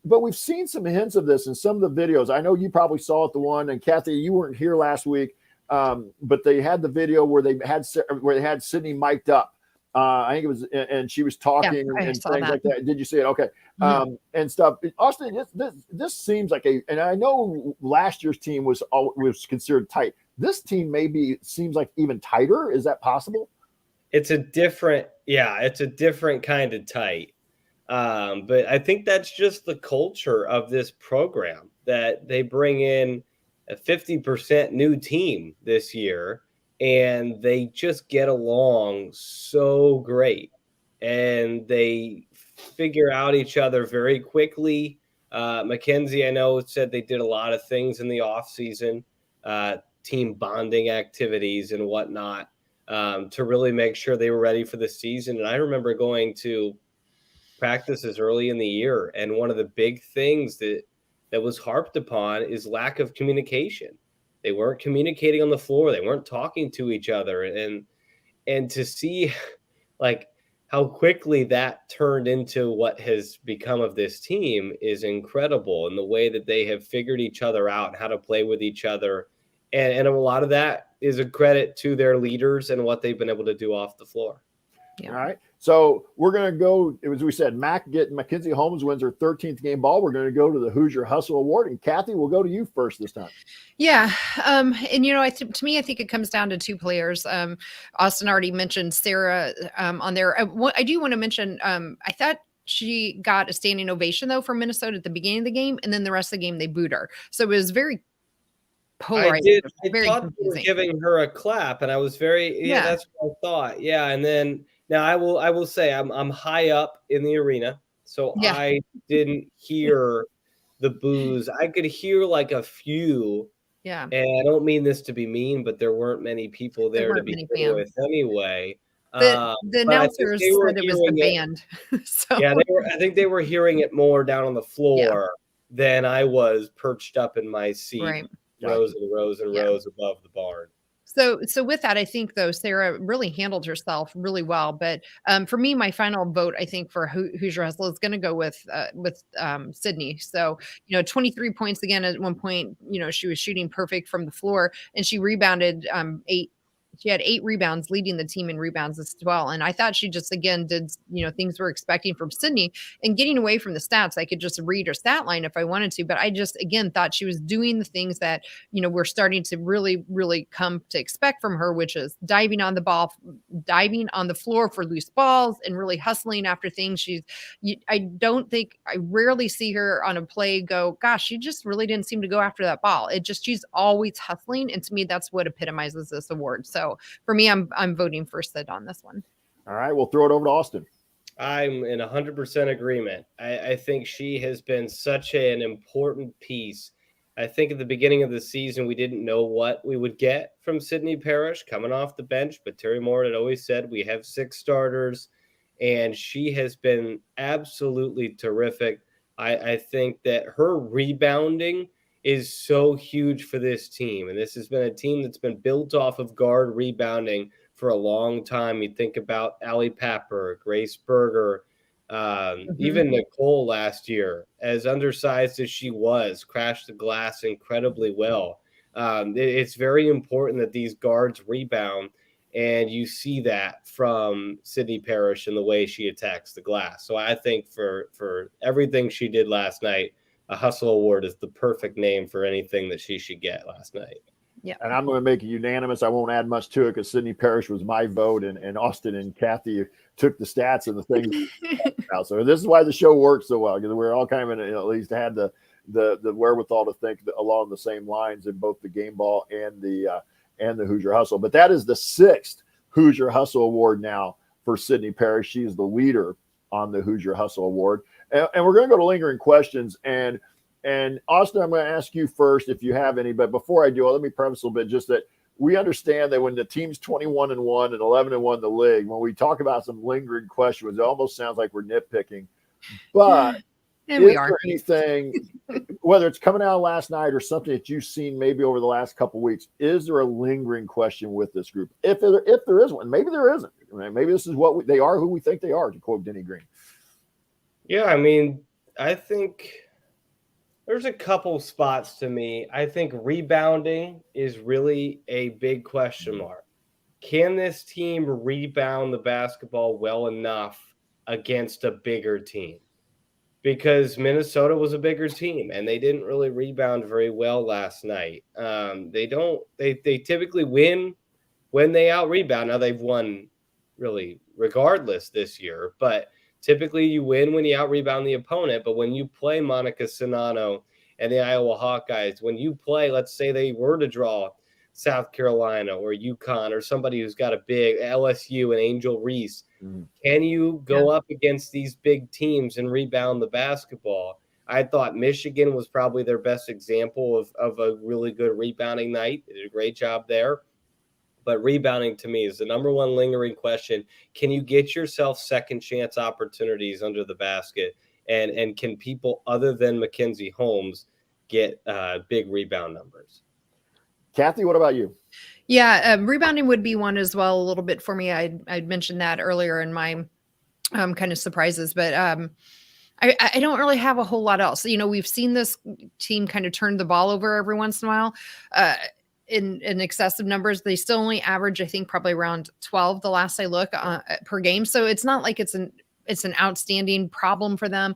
we've seen some hints of this in some of the videos. I know you probably saw it, the one, and Kathy, you weren't here last week, but they had the video where they had Sydney mic'd up. I think it was, and she was talking and things like that. Did you see it? Okay. And stuff. Austin, this seems like and I know last year's team was considered tight. This team seems like even tighter. Is that possible? It's a different kind of tight. But I think that's just the culture of this program, that they bring in a 50% new team this year. And they just get along so great, and they figure out each other very quickly. Mackenzie, I know, said they did a lot of things in the off season, team bonding activities and whatnot, to really make sure they were ready for the season. And I remember going to practices early in the year, and one of the big things that was harped upon is lack of communication. They weren't communicating on the floor. They weren't talking to each other. And to see like how quickly that turned into what has become of this team is incredible. And the way that they have figured each other out and how to play with each other. And a lot of that is a credit to their leaders and what they've been able to do off the floor. Yeah. All right. So we're going to go, as we said, Mackenzie Holmes wins her 13th game ball. We're going to go to the Hoosier Hustle Award. And Kathy, we'll go to you first this time. Yeah. And, to me, I think it comes down to 2 players. Austin already mentioned Sarah on there. I do want to mention, I thought she got a standing ovation, though, from Minnesota at the beginning of the game. And then the rest of the game, they booed her. So it was very polarizing. I thought they were giving her a clap, and I was that's what I thought. Yeah. And then, now I will say I'm high up in the arena, so I didn't hear the boos. I could hear like a few Yeah. And I don't mean this to be mean, but there weren't many people There there to weren't many begin with fans. anyway. The But I think announcers they were said it was the hearing it. band. So Yeah, I think they were hearing it more down on the yeah, floor than I was perched up in my seat, right. Gotcha. rows and rows and Yeah. rows above the barn. So with that, I think though Sarah really handled herself really well. But for me, my final vote, I think for Hoosier Hustle is going to go with Sydney. So 23 points again at one point. She was shooting perfect from the floor, and she rebounded 8. She had 8 rebounds, leading the team in rebounds as well. And I thought she just again did things we're expecting from Sydney, and getting away from the stats. I could just read her stat line if I wanted to, but I just again thought she was doing the things that we're starting to really, really come to expect from her, which is diving on the ball, diving on the floor for loose balls, and really hustling after things. I rarely see her on a play go, gosh, she just really didn't seem to go after that ball. She's always hustling. And to me, that's what epitomizes this award. So for me, I'm voting for Sid on this one. All right, we'll throw it over to Austin. I'm in 100% agreement. I think she has been such an important piece. I think at the beginning of the season, we didn't know what we would get from Sydney Parrish coming off the bench, but Terry Moore had always said we have 6 starters, and she has been absolutely terrific. I think that her rebounding is so huge for this team, and this has been a team that's been built off of guard rebounding for a long time. You think about Allie Papper, Grace Berger, even Nicole last year, as undersized as she was, crashed the glass incredibly well. It's very important that these guards rebound, and you see that from Sydney Parrish and the way she attacks the glass. So I think for everything she did last night, a Hustle Award is the perfect name for anything that she should get last night. Yeah. And I'm going to make it unanimous. I won't add much to it because Sydney Parrish was my vote, and Austin and Kathy took the stats and the things. So this is why the show works so well, because we're all kind of at least had the wherewithal to think along the same lines in both the game ball and the Hoosier Hustle. But that is the 6th Hoosier Hustle Award now for Sydney Parrish. She is the leader on the Hoosier Hustle Award. And we're going to go to lingering questions. And Austin, I'm going to ask you first if you have any. But before I do, let me preface a little bit just that we understand that when the team's 21-1 and 11-1 in the league, when we talk about some lingering questions, it almost sounds like we're nitpicking. But and is we are. there anything, whether it's coming out last night or something that you've seen maybe over the last couple of weeks, is there a lingering question with this group? If there is one, maybe there isn't. Maybe this is what they are, who we think they are, to quote Denny Green. Yeah, I mean, I think there's a couple spots to me. I think rebounding is really a big question mark. Can this team rebound the basketball well enough against a bigger team? Because Minnesota was a bigger team and they didn't really rebound very well last night. They typically win when they out rebound. Now they've won really regardless this year, but typically you win when you out rebound the opponent. But when you play Monica Sinano and the Iowa Hawkeyes, when you play, let's say they were to draw South Carolina or UConn or somebody who's got a big LSU and Angel Reese, can you go up against these big teams and rebound the basketball? I thought Michigan was probably their best example of a really good rebounding night. They did a great job there. But rebounding to me is the number one lingering question. Can you get yourself second chance opportunities under the basket? And can people other than Mackenzie Holmes get big rebound numbers? Kathy, what about you? Yeah, rebounding would be one as well a little bit for me. I'd mentioned that earlier in my kind of surprises, but I don't really have a whole lot else. We've seen this team kind of turn the ball over every once in a while. In excessive numbers, they still only average, I think, probably around 12 the last I look per game. So it's not like it's an outstanding problem for them.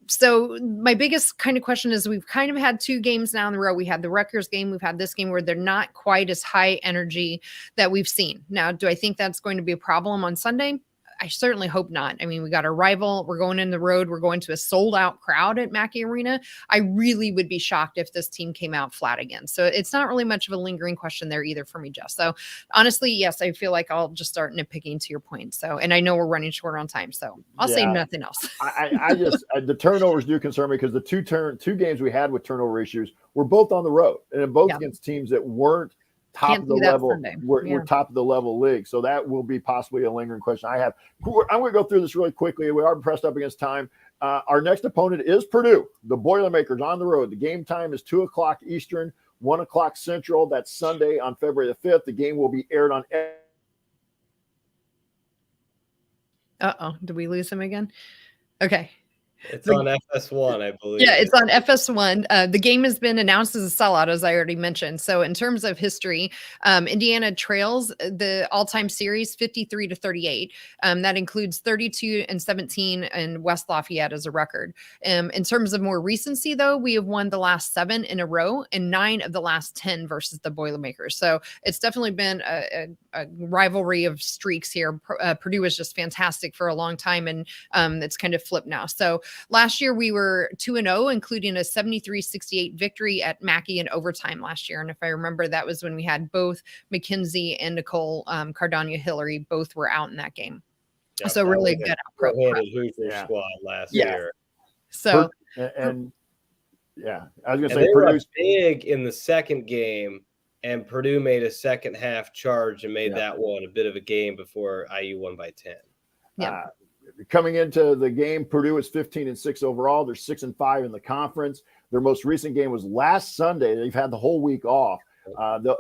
So my biggest kind of question is we've kind of had 2 games now in a row. We had the Rutgers game. We've had this game where they're not quite as high energy that we've seen. Now, do I think that's going to be a problem on Sunday? I certainly hope not. I mean, we got a rival. We're going in the road. We're going to a sold out crowd at Mackey Arena. I really would be shocked if this team came out flat again. So it's not really much of a lingering question there either for me, Jeff. So honestly, yes, I feel like I'll just start nitpicking to your point. So, and I know we're running short on time, so I'll say nothing else. I just the turnovers do concern me because the two games we had with turnover issues were both on the road and both against teams that weren't top of the level. We're top of the level league, so that will be possibly a lingering question I have. I'm going to go through this really quickly. We are pressed up against time. Our next opponent is Purdue, the Boilermakers on the road. The game time is 2:00 Eastern, 1:00 Central. That's Sunday on February the 5th. The game will be aired on. Did we lose him again? Okay. It's on FS1, I believe. Yeah, it's on FS1. The game has been announced as a sellout, as I already mentioned. So in terms of history, Indiana trails the all-time series 53-38. That includes 32-17 and West Lafayette as a record. In terms of more recency, though, we have won the last 7 in a row and 9 of the last 10 versus the Boilermakers. So it's definitely been a rivalry of streaks here. Purdue was just fantastic for a long time, and it's kind of flipped now. So last year we were 2-0, including a 73-68 victory at Mackey in overtime last year. And if I remember, that was when we had both McKenzie and Nicole Cardano-Hillary both were out in that game. Yep, so really good output. Hoosier squad last year. So I was going to say they were Purdue's big in the second game, and Purdue made a second half charge and made that one a bit of a game before IU won by 10. Yeah. Coming into the game, Purdue is 15-6 overall. They're 6-5 in the conference. Their most recent game was last Sunday. They've had the whole week off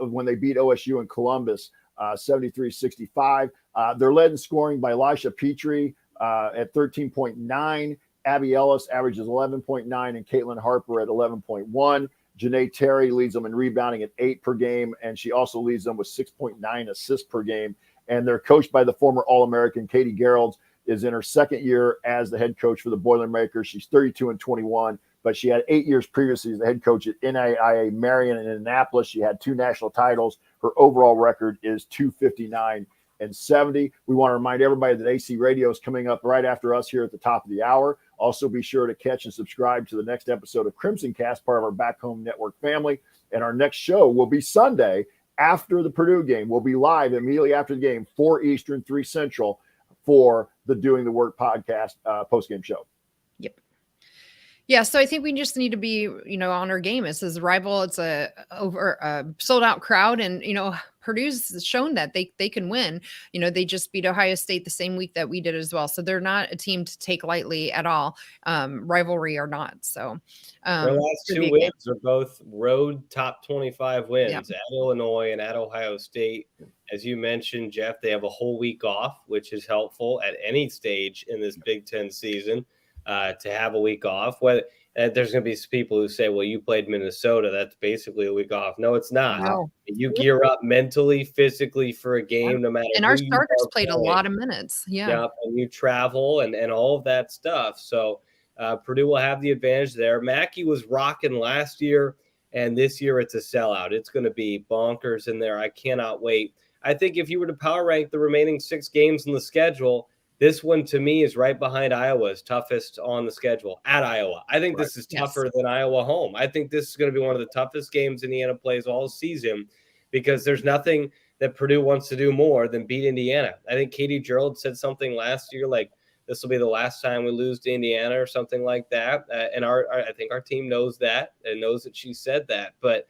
when they beat OSU in Columbus, 73-65. They're led in scoring by Elisha Petrie at 13.9. Abby Ellis averages 11.9, and Caitlin Harper at 11.1. Janae Terry leads them in rebounding at 8 per game, and she also leads them with 6.9 assists per game. And they're coached by the former All-American Katie Gerolds, is in her second year as the head coach for the Boilermakers. She's 32-21, but she had 8 years previously as the head coach at NAIA Marion and Annapolis. She had 2 national titles. Her overall record is 259-70. We want to remind everybody that AC Radio is coming up right after us here at the top of the hour. Also, be sure to catch and subscribe to the next episode of Crimson Cast, part of our Back Home Network family. And our next show will be Sunday after the Purdue game. We'll be live immediately after the game, 4 Eastern, 3 Central, for the Doing the Work podcast post-game show. Yep. Yeah, so I think we just need to be, on our game. It's a rival. It's a sold out crowd, and Purdue's shown that they can win. They just beat Ohio State the same week that we did as well. So they're not a team to take lightly at all, rivalry or not. So their last 2 wins are both road top 25 wins at Illinois and at Ohio State. As you mentioned, Jeff, they have a whole week off, which is helpful at any stage in this Big Ten season. To have a week off. There's going to be some people who say, well, you played Minnesota. That's basically a week off. No, it's not. No. You gear up mentally, physically for a game, no matter. And our starters played a lot of minutes. Yeah. And you travel and all of that stuff. So Purdue will have the advantage there. Mackey was rocking last year, and this year it's a sellout. It's going to be bonkers in there. I cannot wait. I think if you were to power rank the remaining 6 games in the schedule, this one, to me, is right behind Iowa's toughest on the schedule at Iowa. I think this is tougher than Iowa home. I think this is going to be one of the toughest games Indiana plays all season because there's nothing that Purdue wants to do more than beat Indiana. I think Katie Gerald said something last year like, this will be the last time we lose to Indiana or something like that. And I think our team knows that and knows that she said that. But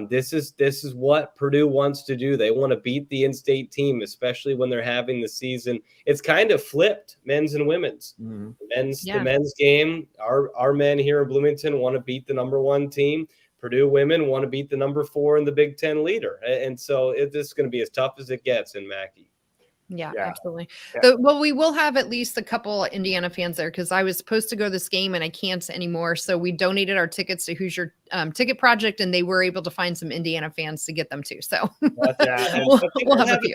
this is what Purdue wants to do. They want to beat the in-state team, especially when they're having the season. It's kind of flipped, men's and women's. Mm-hmm. The men's game, our men here in Bloomington want to beat the number 1 team. Purdue women want to beat the number 4 in the Big Ten leader. And so this is going to be as tough as it gets in Mackey. Yeah, absolutely. Yeah. Well, we will have at least a couple Indiana fans there because I was supposed to go to this game and I can't anymore. So we donated our tickets to Hoosier ticket project, and they were able to find some Indiana fans to get them too. So we'll have a few.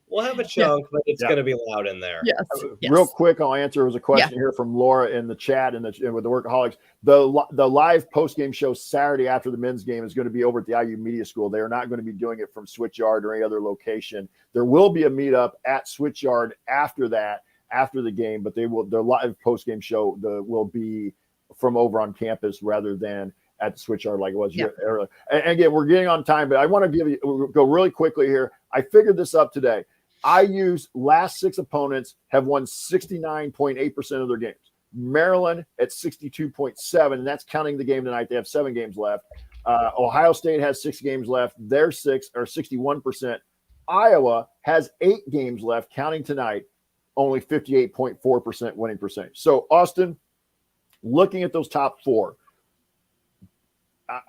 We'll have a chunk, but it's going to be loud in there. Yes. Real quick, I'll answer. There was a question here from Laura in the chat and with the Workaholics. The live post-game show Saturday after the men's game is going to be over at the IU Media School. They are not going to be doing it from Switchyard or any other location. There will be a meetup at Switchyard after the game, but their live post-game show will be from over on campus rather than at the Switchyard like it was earlier. And again, we're getting on time, but I want to go really quickly here. I figured this up today. IU's last 6 opponents have won 69.8% of their games. Maryland at 62.7%, and that's counting the game tonight. They have 7 games left. Ohio State has 6 games left. They're 61%. Iowa has 8 games left, counting tonight, only 58.4% winning percentage. So, Austin, looking at those top 4,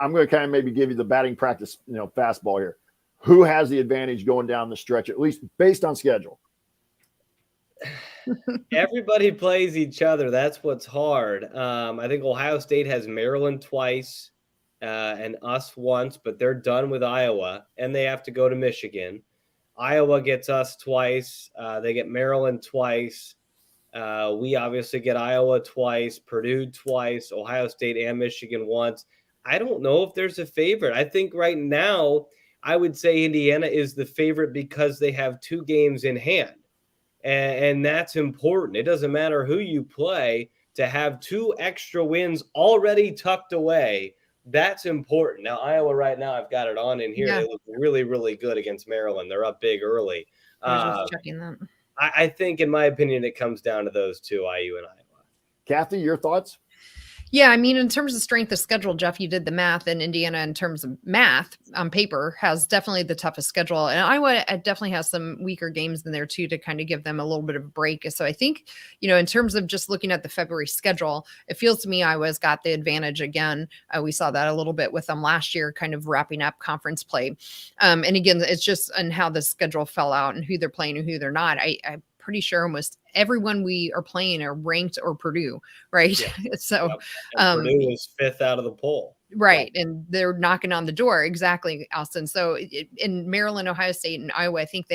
I'm going to kind of maybe give you the batting practice, fastball here. Who has the advantage going down the stretch, at least based on schedule? Everybody plays each other. That's what's hard. I think Ohio State has Maryland twice and us once, but they're done with Iowa, and they have to go to Michigan. Iowa gets us twice. They get Maryland twice. We obviously get Iowa twice, Purdue twice, Ohio State and Michigan once. I don't know if there's a favorite. I think right now I would say Indiana is the favorite because they have 2 games in hand. And that's important. It doesn't matter who you play, to have 2 extra wins already tucked away. That's important. Now, Iowa right now, I've got it on in here. Yeah. They look really, really good against Maryland. They're up big early. I was just checking that. I think, in my opinion, it comes down to those 2, IU and Iowa. Kathy, your thoughts? Yeah, I mean, in terms of strength of schedule, Jeff, you did the math, and Indiana, in terms of math on paper, has definitely the toughest schedule. And Iowa definitely has some weaker games in there, too, to kind of give them a little bit of a break. So I think, in terms of just looking at the February schedule, it feels to me Iowa's got the advantage again. We saw that a little bit with them last year, kind of wrapping up conference play. And again, it's just on how the schedule fell out and who they're playing and who they're not. I'm pretty sure almost everyone we are playing are ranked or Purdue, right? Yeah. So Purdue is 5th out of the poll. Right. Yeah. And they're knocking on the door. Exactly, Austin. So in Maryland, Ohio State, and Iowa, I think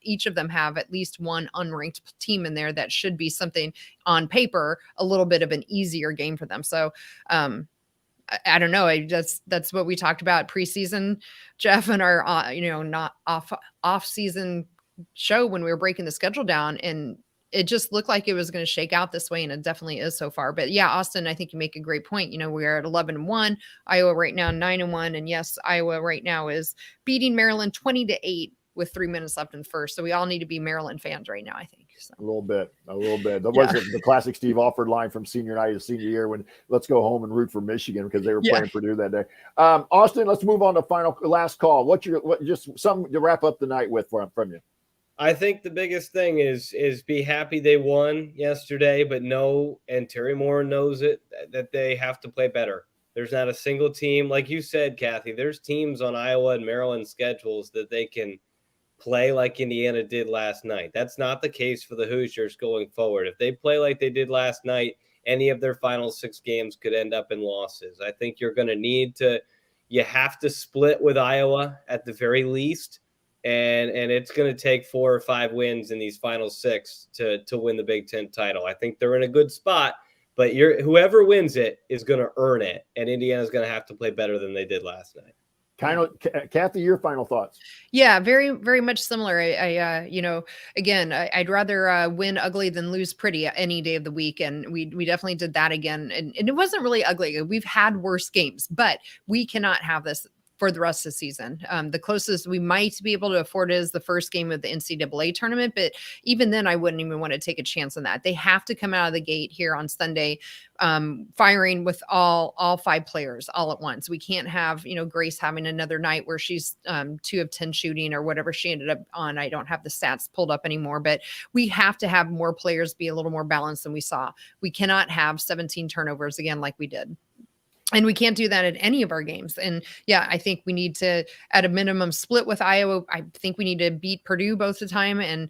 each of them have at least one unranked team in there that should be something on paper, a little bit of an easier game for them. So I don't know. That's what we talked about preseason, Jeff, and our, not off season show when we were breaking the schedule down, and it just looked like it was going to shake out this way, and it definitely is so far. But yeah, Austin, I think you make a great point. We're at 11-1, Iowa right now 9-1, and yes, Iowa right now is beating Maryland 20-8 with 3 minutes left in the first. So we all need to be Maryland fans right now, I think. So. A little bit. That was the classic Steve Alford line from senior night to senior year when let's go home and root for Michigan because they were playing Purdue that day. Austin, let's move on to last call. Just something to wrap up the night with from you? I think the biggest thing is be happy they won yesterday, but know, and Terry Moore knows it, that they have to play better. There's not a single team, like you said, Kathy, there's teams on Iowa and Maryland schedules that they can play like Indiana did last night. That's not the case for the Hoosiers going forward. If they play like they did last night, any of their final 6 games could end up in losses. I think you're going to you have to split with Iowa at the very least. And it's going to take 4 or 5 wins in these final 6 to win the Big Ten title. I think they're in a good spot, but whoever wins it is going to earn it, and Indiana's going to have to play better than they did last night. Kathy, your final thoughts? Yeah, very, very much similar. Again, I'd rather win ugly than lose pretty any day of the week. And we definitely did that again. And it wasn't really ugly. We've had worse games, but we cannot have this for the rest of the season. The closest we might be able to afford is the first game of the NCAA tournament. But even then, I wouldn't even want to take a chance on that. They have to come out of the gate here on Sunday, firing with all 5 players all at once. We can't have, Grace having another night where she's 2 of 10 shooting or whatever she ended up on. I don't have the stats pulled up anymore, but we have to have more players be a little more balanced than we saw. We cannot have 17 turnovers again like we did. And we can't do that at any of our games. And yeah, I think we need to, at a minimum, split with Iowa. I think we need to beat Purdue both the time, and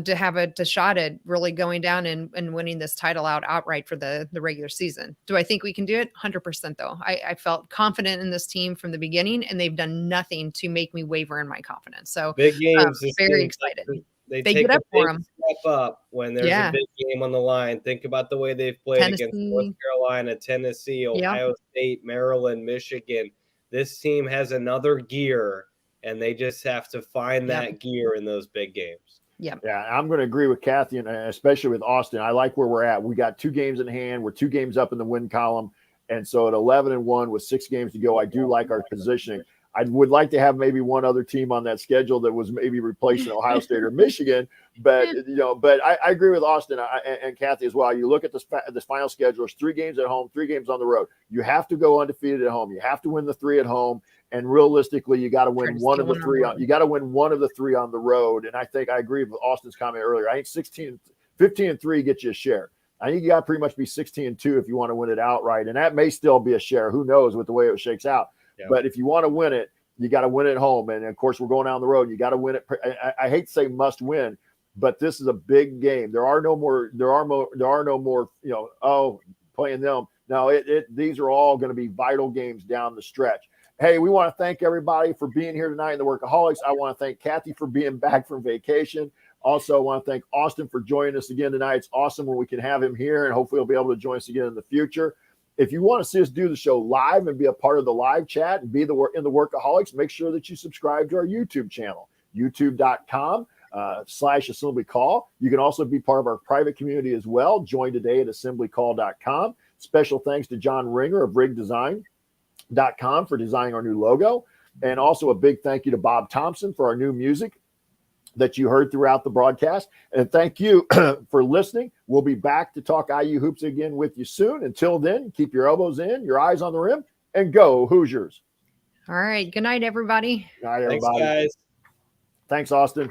to have a shot at really going down and winning this title outright for the regular season. Do I think we can do it? 100% though. I felt confident in this team from the beginning, and they've done nothing to make me waver in my confidence. So big games, very excited. They get up for them. Step up when there's a big game on the line. Think about the way they've played against North Carolina, Tennessee, Ohio State, Maryland, Michigan. This team has another gear, and they just have to find that gear in those big games. Yeah, I'm going to agree with Kathy, and especially with Austin. I like where we're at. We got 2 games in hand. We're 2 games up in the win column, and so at 11-1 with 6 games to go, I do like our positioning. I would like to have maybe one other team on that schedule that was maybe replacing Ohio State or Michigan, but I agree with Austin and Kathy as well. You look at this final schedule: there's 3 games at home, 3 games on the road. You have to go undefeated at home. You have to win the 3 at home, and realistically, you got to win one of the 3. You got to win one of the 3 on the road. And I think I agree with Austin's comment earlier. I think 15-3 gets you a share. I think you got to pretty much be 16-2 if you want to win it outright, and that may still be a share. Who knows with the way it shakes out. Yeah. But if you want to win it, you got to win it at home. And of course, we're going down the road. You got to win it. I hate to say must win, but this is a big game. There are no more, playing them. No, these are all going to be vital games down the stretch. Hey, we want to thank everybody for being here tonight in the Workaholics. I want to thank Kathy for being back from vacation. Also, I want to thank Austin for joining us again tonight. It's awesome when we can have him here, and hopefully he'll be able to join us again in the future. If you want to see us do the show live and be a part of the live chat and be in the Workaholics, make sure that you subscribe to our YouTube channel, youtube.com/assembly call. You can also be part of our private community as well. Join today at assemblycall.com. Special thanks to John Ringer of rigdesign.com for designing our new logo. And also a big thank you to Bob Thompson for our new music that you heard throughout the broadcast. And thank you for listening. We'll be back to talk IU hoops again with you soon. Until then, keep your elbows in, your eyes on the rim, and go Hoosiers. All right. Good night, everybody. Good night, everybody. Thanks, guys. Thanks, Austin.